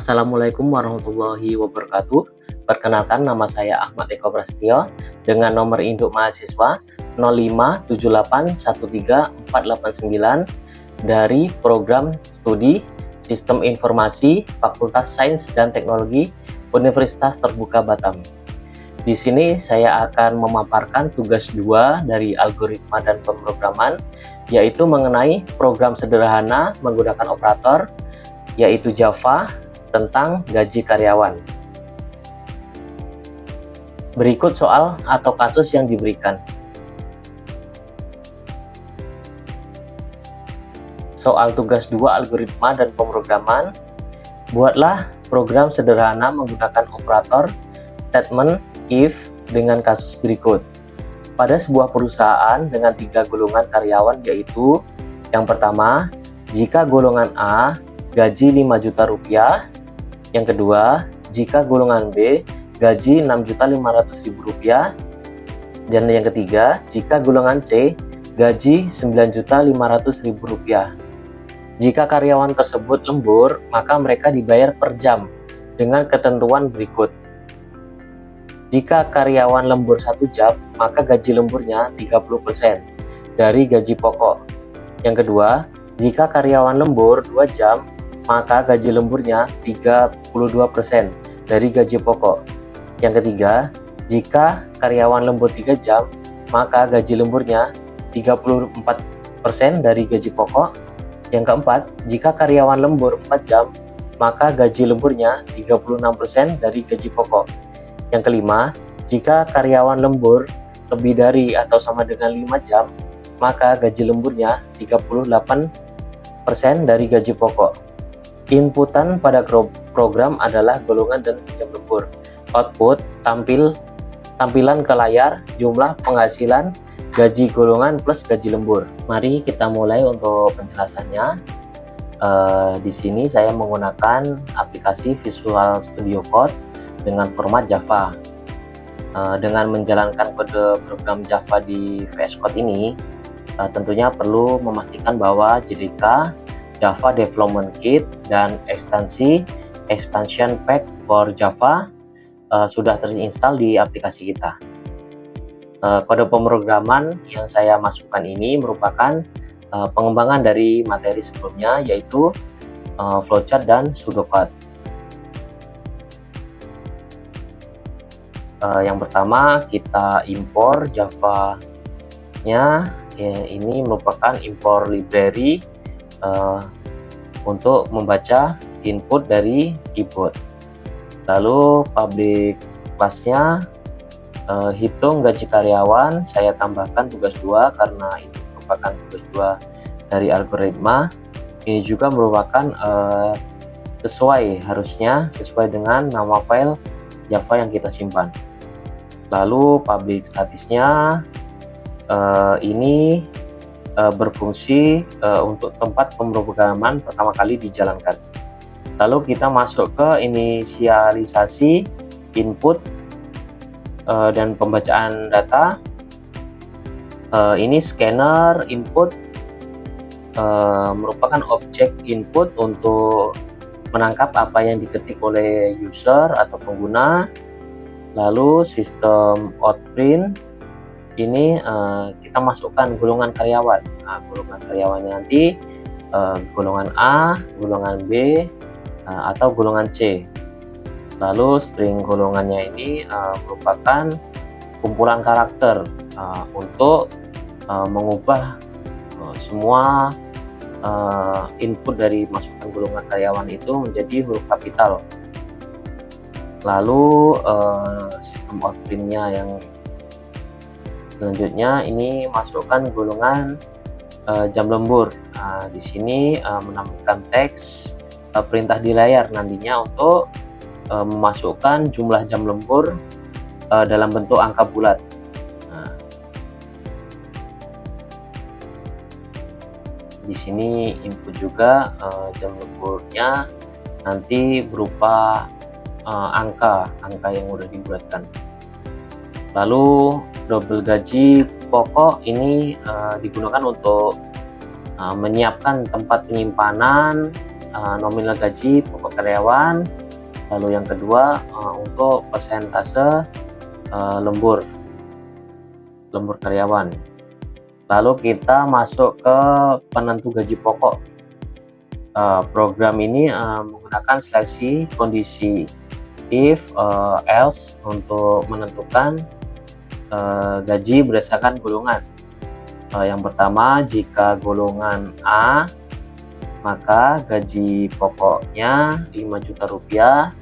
Assalamualaikum warahmatullahi wabarakatuh. Perkenalkan, nama saya Ahmad Eko Prasetyo dengan nomor induk mahasiswa 057813489 dari program studi Sistem Informasi Fakultas Sains dan Teknologi Universitas Terbuka Batam. Di sini saya akan memaparkan tugas 2 dari algoritma dan pemrograman, yaitu mengenai program sederhana menggunakan operator, yaitu Java, tentang gaji karyawan. Berikut soal atau kasus yang diberikan. Soal tugas 2 algoritma dan pemrograman. Buatlah program sederhana menggunakan operator statement if dengan kasus berikut. Pada sebuah perusahaan dengan 3 golongan karyawan, yaitu yang pertama, jika golongan A gaji 5 juta rupiah, yang kedua, jika golongan B gaji 6.500.000 rupiah, dan yang ketiga, jika golongan C gaji 9.500.000 rupiah. Jika karyawan tersebut lembur, maka mereka dibayar per jam dengan ketentuan berikut. Jika karyawan lembur 1 jam, maka gaji lemburnya 30% dari gaji pokok. Yang kedua, jika karyawan lembur 2 jam, maka gaji lemburnya 32% dari gaji pokok. Yang ketiga, jika karyawan lembur 3 jam, maka gaji lemburnya 34% dari gaji pokok. Yang keempat, jika karyawan lembur 4 jam, maka gaji lemburnya 36% dari gaji pokok. Yang kelima, jika karyawan lembur lebih dari atau sama dengan 5 jam, maka gaji lemburnya 38% dari gaji pokok. Inputan pada program adalah golongan dan jam lembur. Output tampilan ke layar, jumlah penghasilan, gaji golongan plus gaji lembur. Mari kita mulai untuk penjelasannya. Di sini saya menggunakan aplikasi Visual Studio Code dengan format Java. Dengan menjalankan kode program Java di VS Code ini, tentunya perlu memastikan bahwa JDK, Java Development Kit, dan ekstensi Expansion Pack for Java sudah terinstall di aplikasi kita. Kode pemrograman yang saya masukkan ini merupakan pengembangan dari materi sebelumnya, yaitu flowchart dan pseudocode. Yang pertama, kita impor Java-nya. Ini merupakan impor library untuk membaca input dari keyboard. Lalu public class-nya, hitung gaji karyawan. Saya tambahkan tugas 2 karena ini merupakan tugas 2 dari algoritma. Ini juga merupakan harusnya sesuai dengan nama file Java yang kita simpan. Lalu public statusnya ini berfungsi untuk tempat pemrograman pertama kali dijalankan. Lalu kita masuk ke inisialisasi input dan pembacaan data. Ini scanner input merupakan objek input untuk menangkap apa yang diketik oleh user atau pengguna. Lalu sistem outprint ini kita masukkan golongan karyawan. Golongan karyawannya nanti golongan A, golongan B, atau golongan C. Lalu string golongannya ini merupakan kumpulan karakter untuk mengubah semua input dari masukan golongan karyawan itu menjadi huruf kapital. Lalu sistem outprint-nya yang selanjutnya ini masukkan golongan jam lembur. Di sini menambahkan teks perintah di layar nantinya untuk memasukkan jumlah jam lembur dalam bentuk angka bulat. Di sini input juga jam lemburnya nanti berupa angka yang udah dibuatkan. Lalu double gaji pokok ini digunakan untuk menyiapkan tempat penyimpanan nominal gaji pokok karyawan, lalu yang kedua untuk persentase lembur karyawan. Lalu kita masuk ke penentu gaji pokok. Program ini menggunakan seleksi kondisi if, else untuk menentukan gaji berdasarkan golongan. Yang pertama, jika golongan A, maka gaji pokoknya 5 juta rupiah.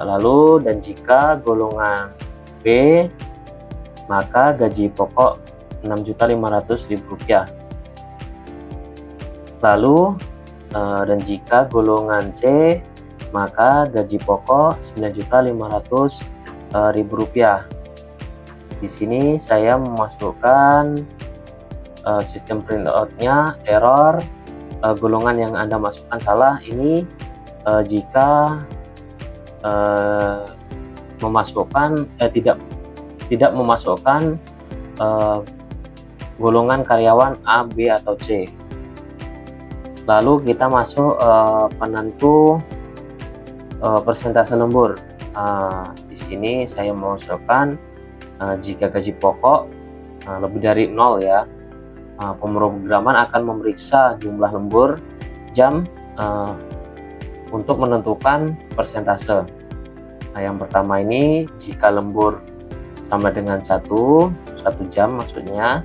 Lalu dan jika golongan B, maka gaji pokok 6.500.000 rupiah. Lalu dan jika golongan C, maka gaji pokok 9.500.000 rupiah. Di sini saya memasukkan sistem printoutnya error, golongan yang Anda masukkan salah. Ini jika memasukkan tidak memasukkan golongan karyawan A, B atau C. Lalu kita masuk penentu persentase lembur. Di sini saya memasukkan jika gaji pokok lebih dari 0 ya, pemrograman akan memeriksa jumlah lembur jam untuk menentukan persentase. Yang pertama ini jika lembur sama dengan 1 jam maksudnya,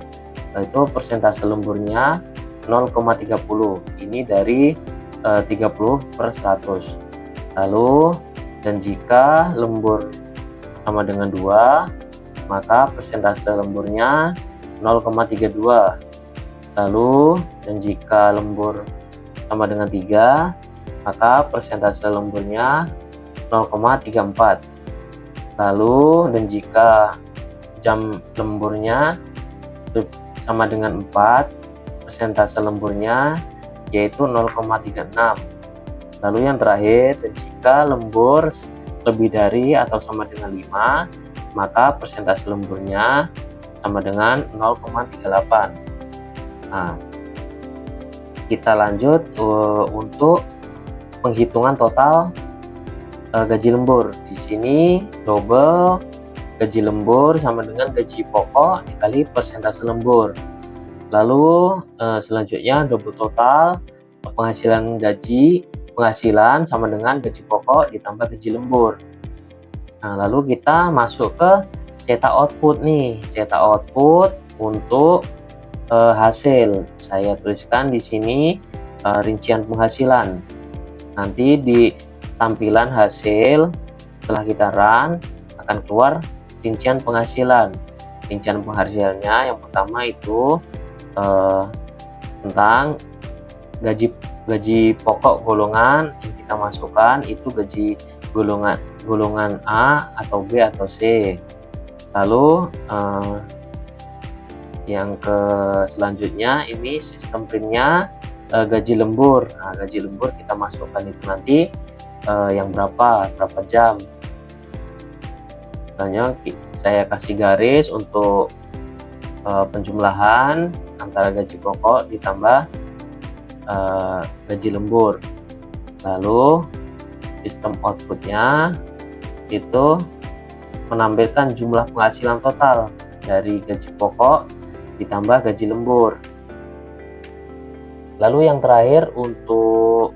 itu persentase lemburnya 0,30. Ini dari 30/100. Lalu dan jika lembur sama dengan 2, maka persentase lemburnya 0,32. Lalu dan jika lembur sama dengan 3, maka persentase lemburnya 0,34. Lalu dan jika jam lemburnya sama dengan 4, persentase lemburnya yaitu 0,36. Lalu yang terakhir, dan jika lembur lebih dari atau sama dengan 5, maka persentase lemburnya sama dengan 0,38. Nah, kita lanjut untuk penghitungan total gaji lembur. Di sini double gaji lembur sama dengan gaji pokok dikali persentase lembur. Lalu selanjutnya double total penghasilan sama dengan gaji pokok ditambah gaji lembur. Nah, lalu kita masuk ke cetak output nih. Cetak output untuk hasil. Saya tuliskan di sini rincian penghasilan. Nanti di tampilan hasil setelah kita run akan keluar rincian penghasilan. Rincian penghasilannya yang pertama itu tentang gaji pokok golongan yang kita masukkan itu gaji golongan A atau B atau C. Lalu yang selanjutnya ini sistem printnya gaji lembur. Nah, gaji lembur kita masukkan itu nanti yang berapa jam. Misalnya saya kasih garis untuk penjumlahan antara gaji pokok ditambah gaji lembur. Lalu sistem outputnya itu menampilkan jumlah penghasilan total dari gaji pokok ditambah gaji lembur. Lalu yang terakhir untuk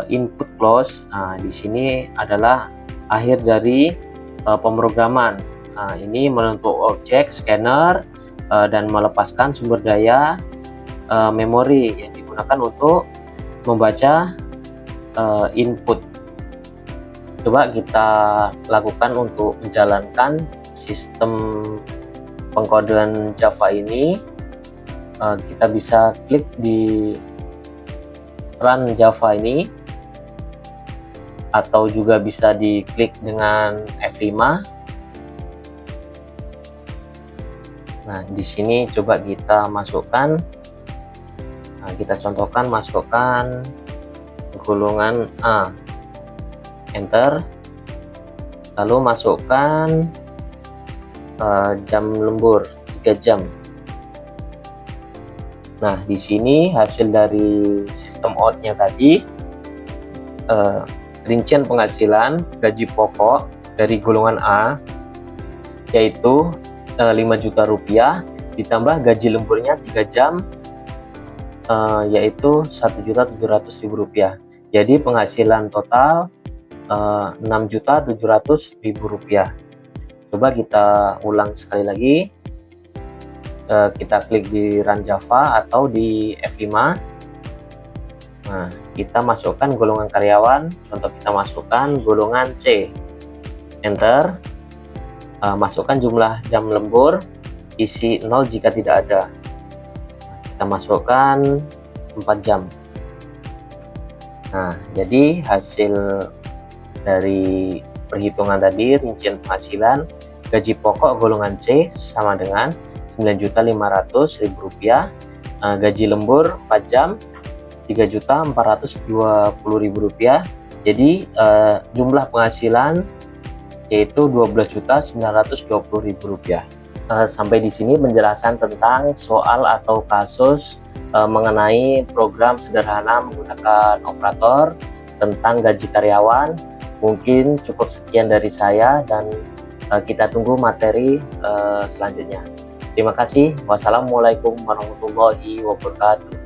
input close. Nah, di sini adalah akhir dari pemrograman. Nah, ini menentuk objek scanner dan melepaskan sumber daya memori yang digunakan untuk membaca input. Coba kita lakukan untuk menjalankan sistem pengkodean Java ini. Kita bisa klik di run Java ini atau juga bisa diklik dengan F5. Nah, di sini coba kita masukkan. Nah, kita contohkan masukkan golongan A, enter, lalu masukkan jam lembur 3 jam. Nah, di sini hasil dari sistem out-nya tadi, rincian penghasilan gaji pokok dari golongan A yaitu 5 juta rupiah ditambah gaji lemburnya 3 jam yaitu 1.700.000 rupiah. Jadi penghasilan total 6.700.000 rupiah. Coba kita ulang sekali lagi. Kita klik di Run Java atau di F5. Nah, kita masukkan golongan karyawan. Contoh kita masukkan golongan C. Enter. Masukkan jumlah jam lembur, isi 0 jika tidak ada. Kita masukkan 4 jam. Nah, jadi hasil dari perhitungan tadi, rincian penghasilan gaji pokok golongan C sama dengan 9.500.000 rupiah, gaji lembur 4 jam 3.420.000 rupiah. Jadi jumlah penghasilan yaitu 12.920.000 rupiah. Sampai di sini penjelasan tentang soal atau kasus mengenai program sederhana menggunakan operator tentang gaji karyawan. Mungkin cukup sekian dari saya dan kita tunggu materi selanjutnya. Terima kasih. Wassalamualaikum warahmatullahi wabarakatuh.